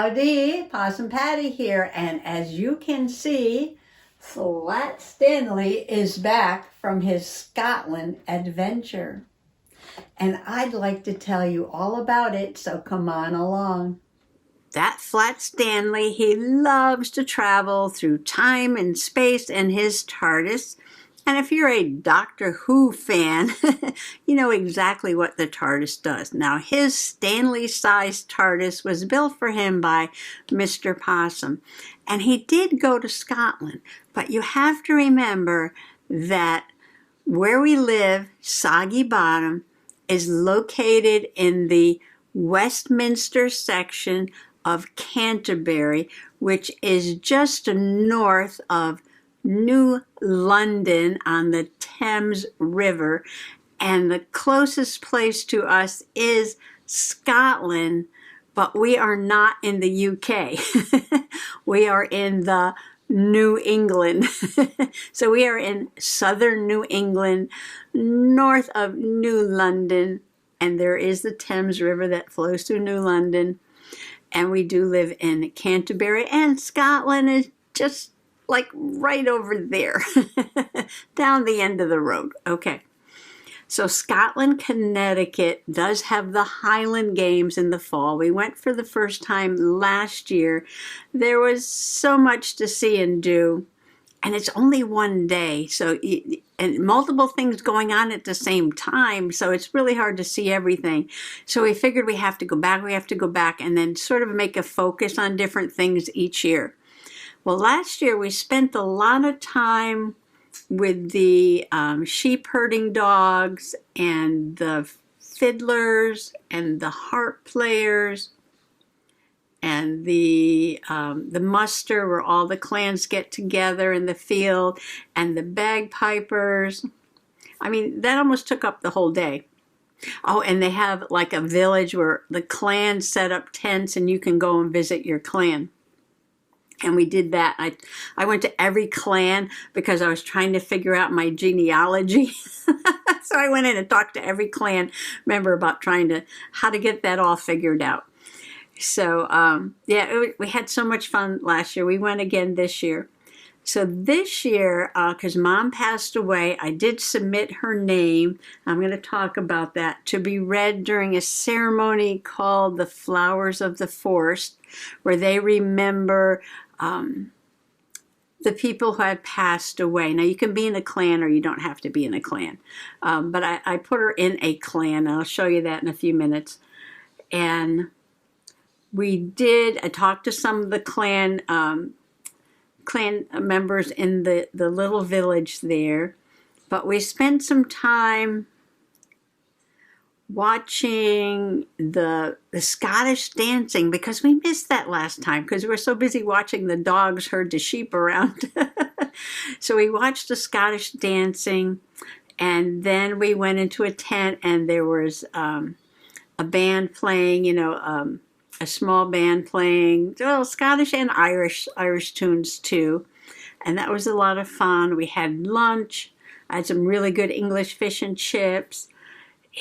Howdy, Possum Patty here, and as you can see, Flat Stanley is back from his Scotland adventure. And I'd like to tell you all about it, so come on along. That Flat Stanley, he loves to travel through time and space in his Tardis. And if you're a Doctor Who fan, you know exactly what the Tardis does. Now, his Stanley-sized Tardis was built for him by Mr. Possum. And he did go to Scotland. But you have to remember that where we live, Soggy Bottom, is located in the Westminster section of Canterbury, which is just north of New London on the Thames River, and the closest place to us is Scotland, but we are not in the UK. We are in the New England. So we are in southern New England, north of New London, and there is the Thames River that flows through New London, and we do live in Canterbury, and Scotland is just like right over there, down the end of the road. Okay, so Scotland, Connecticut does have the Highland Games in the fall. We went for the first time last year. There was so much to see and do, and it's only one day, so and multiple things going on at the same time, so it's really hard to see everything. So we figured we have to go back, and then sort of make a focus on different things each year. Well, last year we spent a lot of time with the sheep herding dogs and the fiddlers and the harp players and the muster where all the clans get together in the field, and the bagpipers. I mean, that almost took up the whole day. Oh, and they have like a village where the clans set up tents and you can go and visit your clan. And we did that. I went to every clan because I was trying to figure out my genealogy. So I went in and talked to every clan member about how to get that all figured out. So, we had so much fun last year. We went again this year. So this year, because Mom passed away, I did submit her name. I'm going to talk about that, to be read during a ceremony called the Flowers of the Forest, where they remember the people who had passed away. Now, you can be in a clan or you don't have to be in a clan. But I put her in a clan. I'll show you that in a few minutes. And I talked to some of the clan members in the little village there. But we spent some time watching the Scottish dancing, because we missed that last time because we were so busy watching the dogs herd the sheep around. So we watched the Scottish dancing, and then we went into a tent, and there was a band playing, a small band playing, well, Scottish and Irish tunes too, and that was a lot of fun. We had lunch. I had some really good English fish and chips.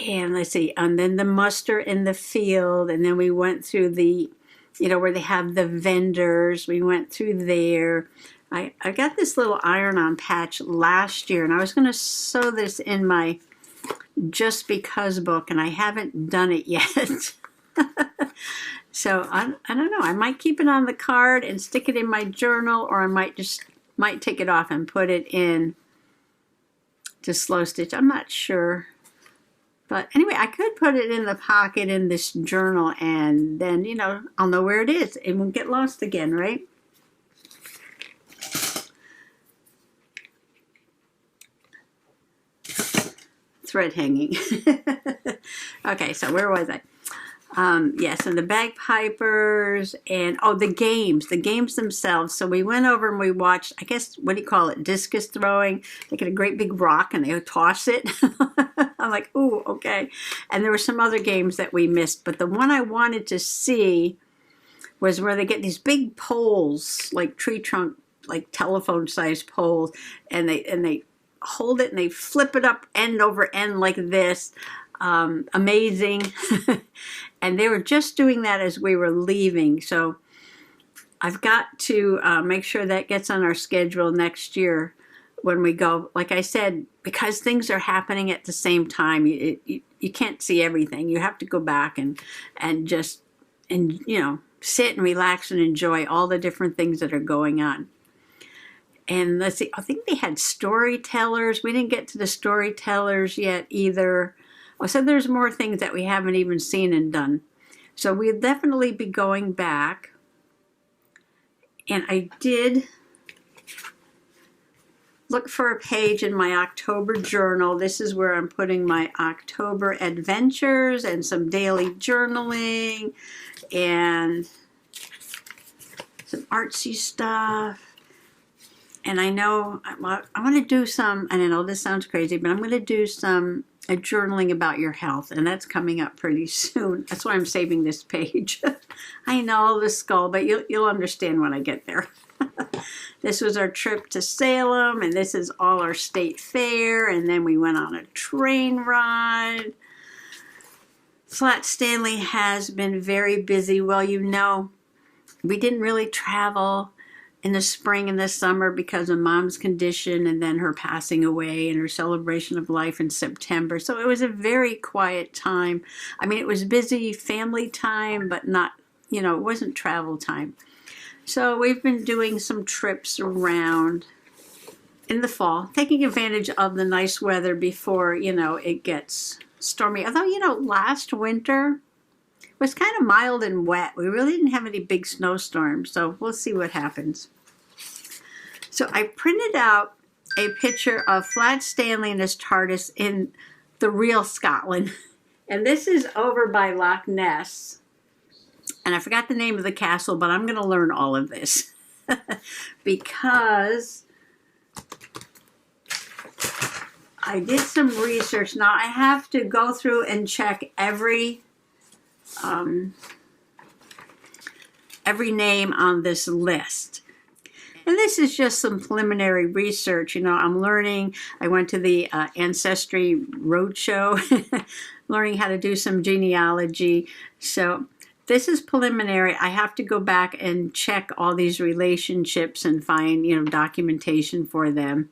And let's see, and then the muster in the field, and then we went through the, where they have the vendors. We went through there. I got this little iron-on patch last year, and I was going to sew this in my Just Because book, and I haven't done it yet. So I don't know. I might keep it on the card and stick it in my journal, or I might take it off and put it in to slow stitch. I'm not sure. But anyway, I could put it in the pocket in this journal, and then, I'll know where it is. It won't get lost again, right? Thread hanging. Okay, so where was I? Yes, and the bagpipers, and the games themselves. So we went over and we watched, I guess, what do you call it, discus throwing. They get a great big rock and they toss it. I'm like, ooh, okay. And there were some other games that we missed, but the one I wanted to see was where they get these big poles, like tree trunk, like telephone-sized poles, and they hold it and they flip it up end over end like this. Amazing. And they were just doing that as we were leaving. So I've got to make sure that gets on our schedule next year when we go. Like I said, because things are happening at the same time, you can't see everything. You have to go back and just, and sit and relax and enjoy all the different things that are going on. And let's see, I think they had storytellers. We didn't get to the storytellers yet either. Oh, so there's more things that we haven't even seen and done. So we'll definitely be going back. And I did look for a page in my October journal. This is where I'm putting my October adventures and some daily journaling and some artsy stuff. And I know I want to do some, and I know this sounds crazy, but I'm going to do some journaling about your health, and that's coming up pretty soon. That's why I'm saving this page. I know the skull, but you'll understand when I get there. This was our trip to Salem, and this is all our state fair, and then we went on a train ride. Flat Stanley has been very busy. Well, we didn't really travel in the spring and the summer because of Mom's condition and then her passing away and her celebration of life in September. So it was a very quiet time. I mean, it was busy family time, but not, it wasn't travel time. So we've been doing some trips around in the fall, taking advantage of the nice weather before, it gets stormy. Although, last winter was kind of mild and wet. We really didn't have any big snowstorms, so we'll see what happens. So I printed out a picture of Flat Stanley and his Tardis in the real Scotland. And this is over by Loch Ness. And I forgot the name of the castle, but I'm going to learn all of this. Because I did some research. Now I have to go through and check every name on this list. And this is just some preliminary research. I'm learning. I went to the Ancestry Roadshow, learning how to do some genealogy. So this is preliminary. I have to go back and check all these relationships and find, documentation for them.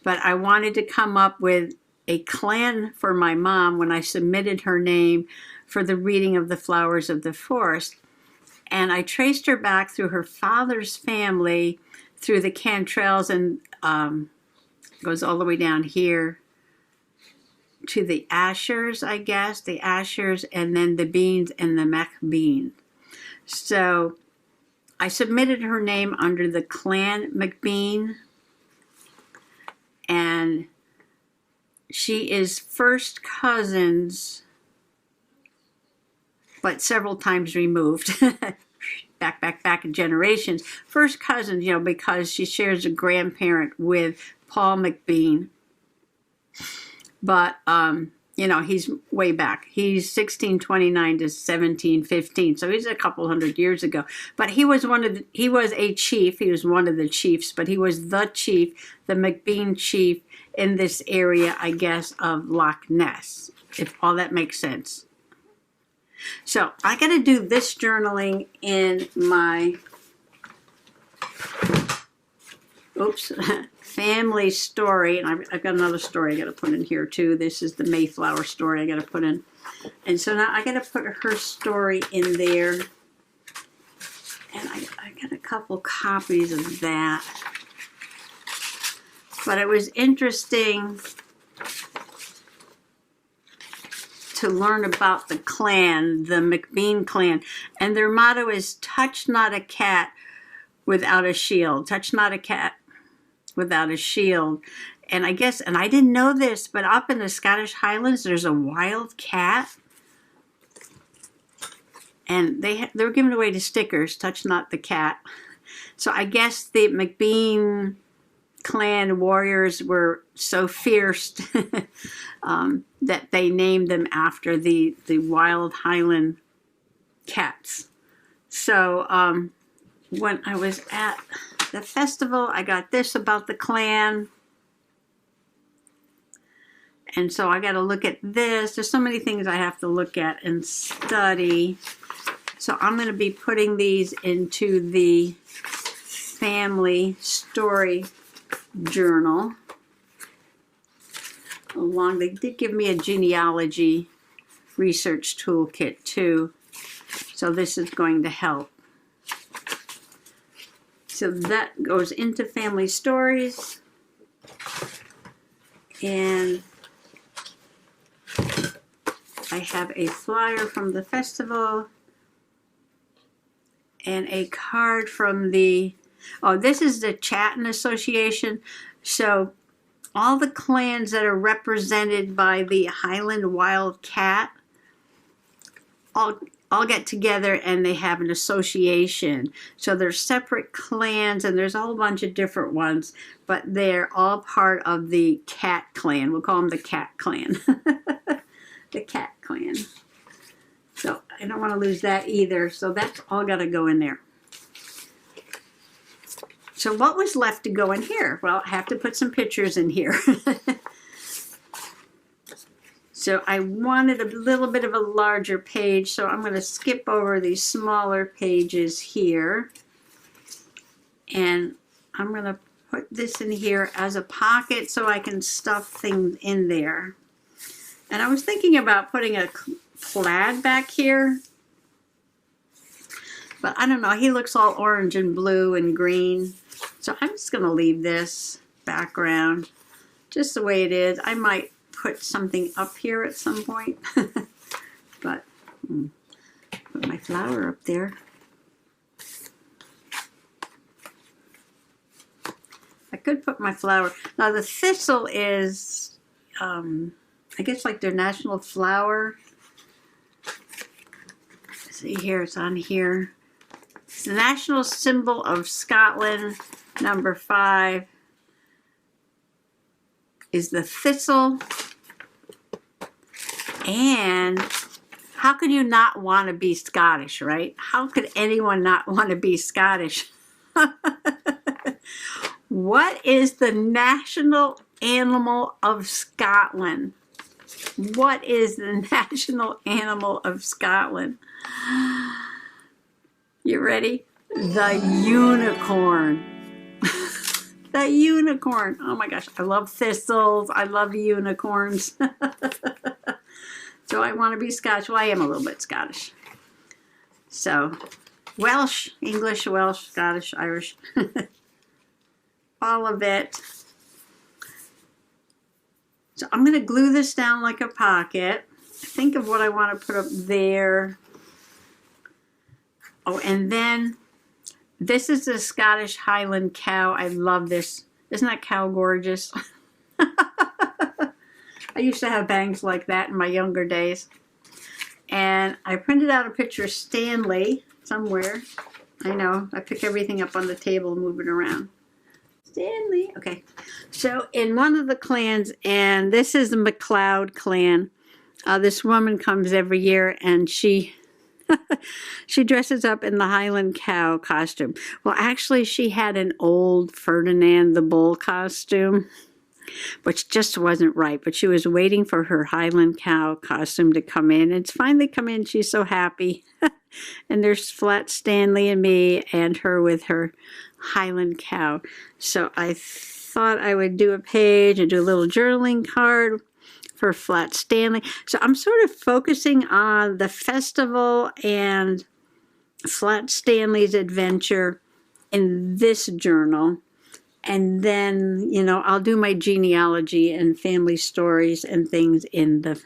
But I wanted to come up with a clan for my mom when I submitted her name for the reading of the Flowers of the Forest. And I traced her back through her father's family, through the Cantrells, and goes all the way down here to the Ashers, I guess, the Ashers, and then the Beans and the MacBean. So I submitted her name under the Clan MacBean, and she is first cousins, but several times removed. back in generations. First cousins, because she shares a grandparent with Paul MacBean. But, he's way back. He's 1629 to 1715, so he's a couple hundred years ago. But he was a chief. He was one of the chiefs, but he was the chief, the MacBean chief in this area, I guess, of Loch Ness, if all that makes sense. So I got to do this journaling in my family story, and I've got another story I got to put in here too. This is the Mayflower story I got to put in, and so now I got to put her story in there, and I got a couple copies of that. But it was interesting to learn about the clan, the MacBean clan, and their motto is "Touch not a cat without a shield." Touch not a cat without a shield. And I guess, and I didn't know this, but up in the Scottish Highlands, there's a wild cat, and they were giving away the stickers, "Touch not the cat." So I guess the MacBean clan warriors were so fierce that they named them after the wild Highland cats. So when I was at the festival, I got this about the clan. And so I got to look at this. There's so many things I have to look at and study. So I'm going to be putting these into the family story journal. They did give me a genealogy research toolkit too, so this is going to help. So that goes into family stories, and I have a flyer from the festival and a card from the, oh, this is the Chatton Association. So all the clans that are represented by the Highland Wild Cat all get together and they have an association. So they're separate clans, and there's a whole bunch of different ones, but they're all part of the Cat Clan. We'll call them the Cat Clan. The Cat Clan. So I don't want to lose that either. So that's all got to go in there. So what was left to go in here? Well, I have to put some pictures in here. So I wanted a little bit of a larger page, so I'm going to skip over these smaller pages here. And I'm going to put this in here as a pocket so I can stuff things in there. And I was thinking about putting a plaid back here, but I don't know, he looks all orange and blue and green. So I'm just going to leave this background just the way it is. I might put something up here at some point, but put my flower up there. I could put my flower. Now the thistle is, I guess, like their national flower. See here, it's on here. It's the national symbol of Scotland. Number 5 is the thistle. And how could you not want to be Scottish, right? How could anyone not want to be Scottish? What is the national animal of Scotland? What is the national animal of Scotland? You ready? The unicorn. The unicorn. Oh my gosh, I love thistles. I love unicorns. So I want to be Scottish. Well, I am a little bit Scottish. So Welsh, English, Welsh, Scottish, Irish. All of it. So I'm going to glue this down like a pocket. Think of what I want to put up there. Oh, and then this is the Scottish Highland cow. I love this. Isn't that cow gorgeous? I used to have bangs like that in my younger days. And I printed out a picture of Stanley somewhere. I know, I pick everything up on the table and move it around. Stanley. Okay. So in one of the clans, and this is the MacLeod clan, this woman comes every year and she she dresses up in the Highland cow costume. Well, actually, she had an old Ferdinand the Bull costume, which just wasn't right. But she was waiting for her Highland cow costume to come in. It's finally come in. She's so happy. And there's Flat Stanley and me and her with her Highland cow. So I thought I would do a page and do a little journaling card for Flat Stanley. So I'm sort of focusing on the festival and Flat Stanley's adventure in this journal. And then, you know, I'll do my genealogy and family stories and things in the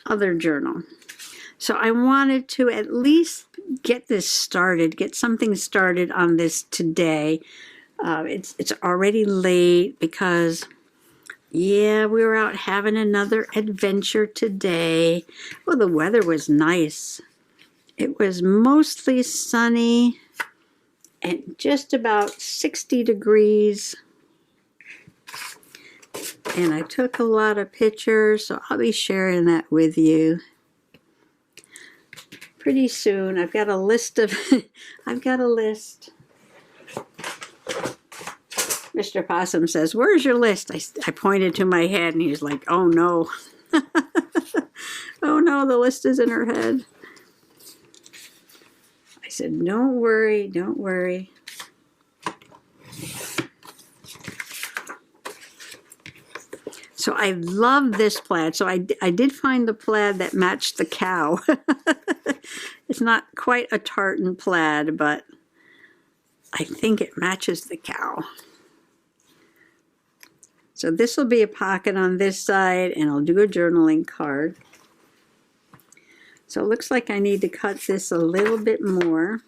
other journal. So I wanted to at least get this started, get something started on this today. It's already late because, yeah, we were out having another adventure today. Well, the weather was nice. It was mostly sunny and just about 60 degrees. And I took a lot of pictures, so I'll be sharing that with you pretty soon. I've got a list of, Mr. Possum says, "Where's your list?" I pointed to my head and he's like, "Oh no." Oh no, the list is in her head. said, don't worry, don't worry. So I love this plaid. So I did find the plaid that matched the cow. It's not quite a tartan plaid, but I think it matches the cow. So this will be a pocket on this side, and I'll do a journaling card. So it looks like I need to cut this a little bit more.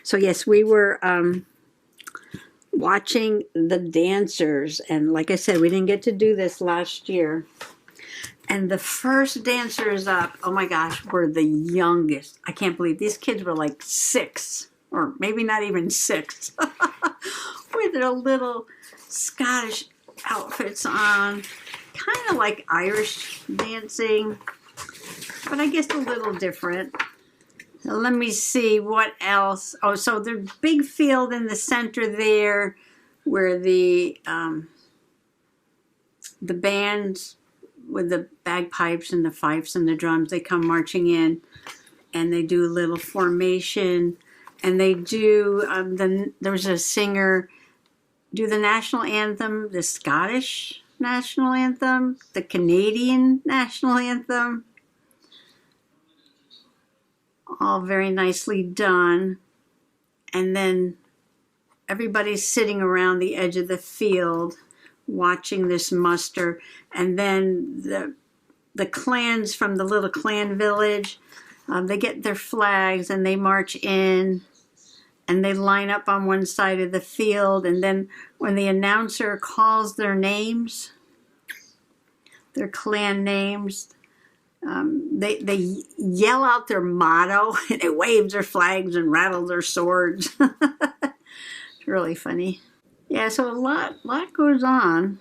So yes, we were watching the dancers, and like I said, we didn't get to do this last year. And the first dancers up, oh my gosh, were the youngest. I can't believe these kids were like 6, or maybe not even 6, with their little Scottish outfits on, kind of like Irish dancing, but I guess a little different. So let me see what else. Oh, so the big field in the center there, where the bands with the bagpipes and the fifes and the drums, they come marching in, and they do a little formation, and they do, there's a singer, do the national anthem, the Scottish national anthem, the Canadian national anthem, all very nicely done. And then everybody's sitting around the edge of the field watching this muster, and then the clans from the little clan village, they get their flags and they march in, and they line up on one side of the field, and then when the announcer calls their names, their clan names, they yell out their motto, and they wave their flags and rattle their swords. It's really funny. Yeah, so a lot goes on.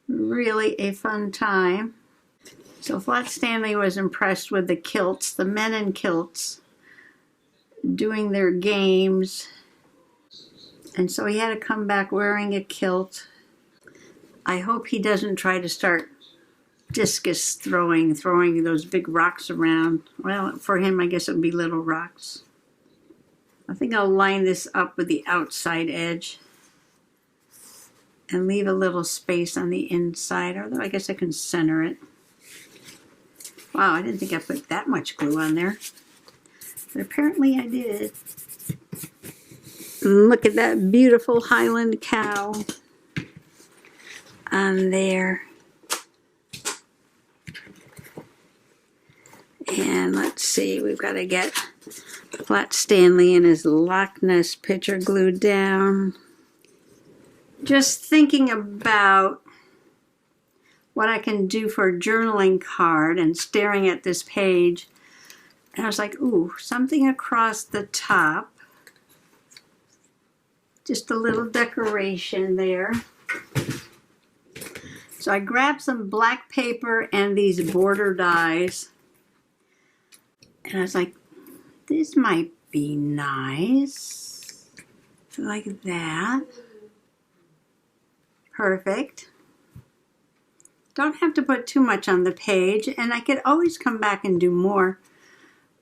Really a fun time. So Flat Stanley was impressed with the kilts, the men in kilts, doing their games. And so he had to come back wearing a kilt. I hope he doesn't try to start discus throwing those big rocks around. Well, for him, I guess it would be little rocks. I think I'll line this up with the outside edge and leave a little space on the inside, although I guess I can center it. Wow, I didn't think I put that much glue on there, but apparently I did. And look at that beautiful Highland cow on there. And let's see, we've got to get Flat Stanley and his Loch Ness picture glued down. Just thinking about what I can do for a journaling card and staring at this page, and I was like, ooh, something across the top. Just a little decoration there. So I grabbed some black paper and these border dies, and I was like, this might be nice. Like that. Perfect. Don't have to put too much on the page, and I could always come back and do more.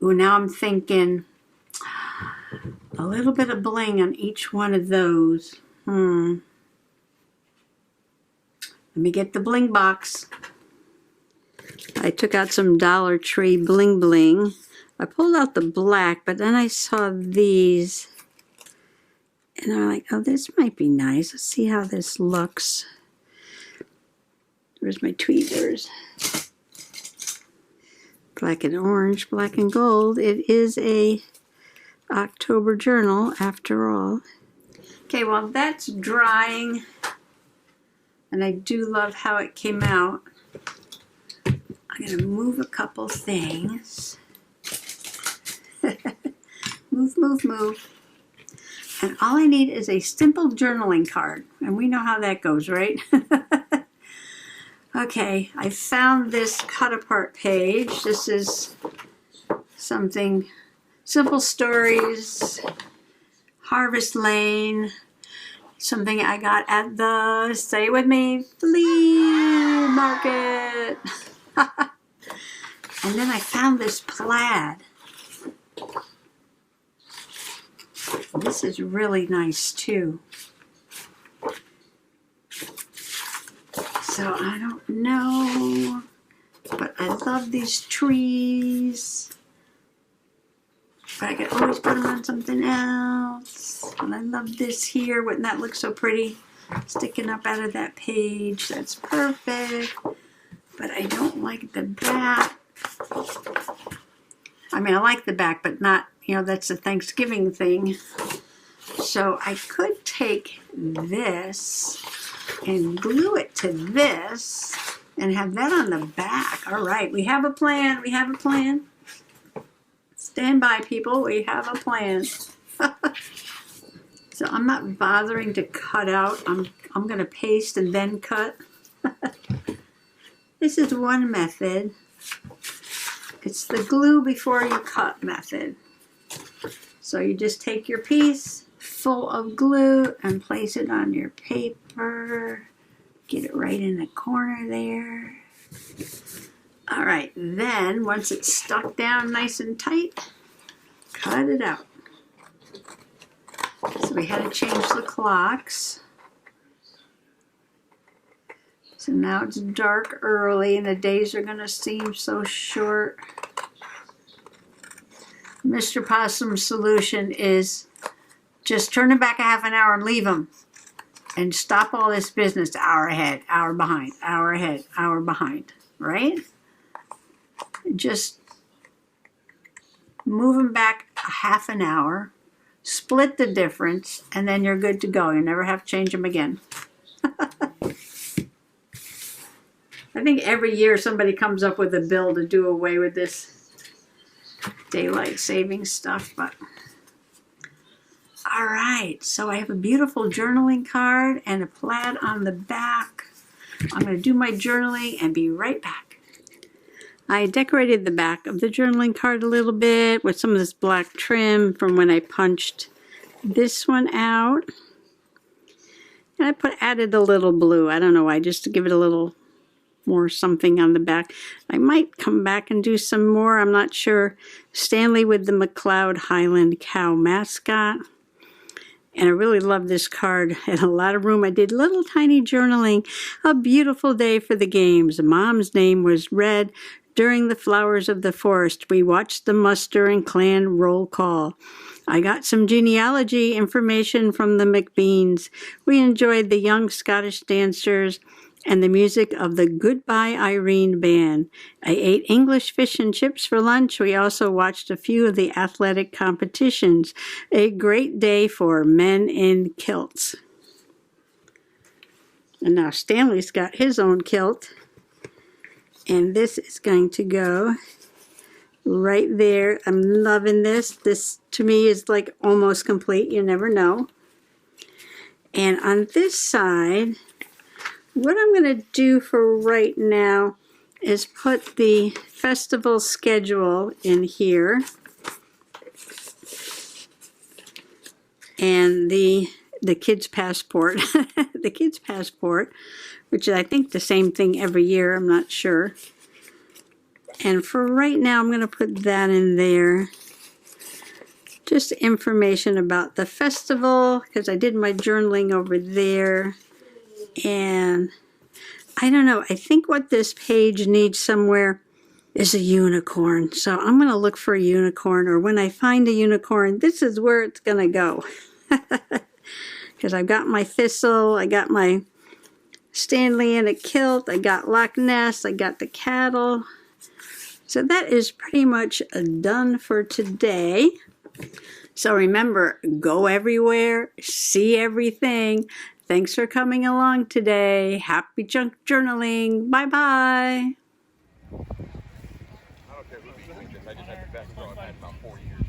Ooh, now I'm thinking a little bit of bling on each one of those. Let me get the bling box. I took out some Dollar Tree bling bling. I pulled out the black, but then I saw these, and I'm like, oh, this might be nice. Let's see how this looks. Where's my tweezers? Black and orange, black and gold. It is a October journal after all. Okay, well, that's drying, and I do love how it came out. I'm going to move a couple things. Move. And all I need is a simple journaling card. And we know how that goes, right? Okay, I found this cut apart page. This is something, Simple Stories, Harvest Lane, something I got at the, say it with me, flea market. And then I found this plaid. This is really nice too. So I don't know, but I love these trees. But I could always put them on something else. And I love this here. Wouldn't that look so pretty? Sticking up out of that page. That's perfect. But I don't like the back. I mean, I like the back, but not, you know, that's a Thanksgiving thing. So I could take this and glue it to this and have that on the back. All right, we have a plan. We have a plan. Stand by, people. We have a plan. So I'm not bothering to cut out. I'm going to paste and then cut. This is one method. It's the glue before you cut method. So you just take your piece full of glue and place it on your paper. Get it right in the corner there. All right, then once it's stuck down nice and tight, cut it out. So we had to change the clocks. So now it's dark early and the days are going to seem so short. Mr. Possum's solution is just turn it back a half an hour and leave them. And stop all this business, hour ahead, hour behind, hour ahead, hour behind, right? Just move them back a half an hour, split the difference, and then you're good to go. You never have to change them again. I think every year somebody comes up with a bill to do away with this daylight saving stuff, but all right, so I have a beautiful journaling card and a plaid on the back. I'm going to do my journaling and be right back. I decorated the back of the journaling card a little bit with some of this black trim from when I punched this one out. And I added a little blue. I don't know why, just to give it a little more something on the back. I might come back and do some more. I'm not sure. Stanley with the McLeod Highland cow mascot. And I really love this card. Had a lot of room. I did little tiny journaling. A beautiful day for the games. Mom's name was read during the flowers of the forest. We watched the muster and clan roll call. I got some genealogy information from the McBeans. We enjoyed the young Scottish dancers and the music of the Goodbye Irene band. I ate English fish and chips for lunch. We also watched a few of the athletic competitions. A great day for men in kilts. And now Stanley's got his own kilt. And this is going to go right there. I'm loving this. This to me is like almost complete. You never know. And on this side, what I'm going to do for right now is put the festival schedule in here and the kids' passport, the kids' passport, which is I think the same thing every year, I'm not sure. And for right now, I'm going to put that in there. Just information about the festival, because I did my journaling over there. And I don't know, I think what this page needs somewhere is a unicorn. So I'm going to look for a unicorn, or when I find a unicorn, this is where it's going to go. Because I've got my thistle, I got my Stanley in a kilt, I got Loch Ness, I got the cattle. So that is pretty much done for today. So remember, go everywhere, see everything. Thanks for coming along today. Happy junk journaling. Bye-bye. I don't care who beat me, I just had the best throw I've had in about 4 years.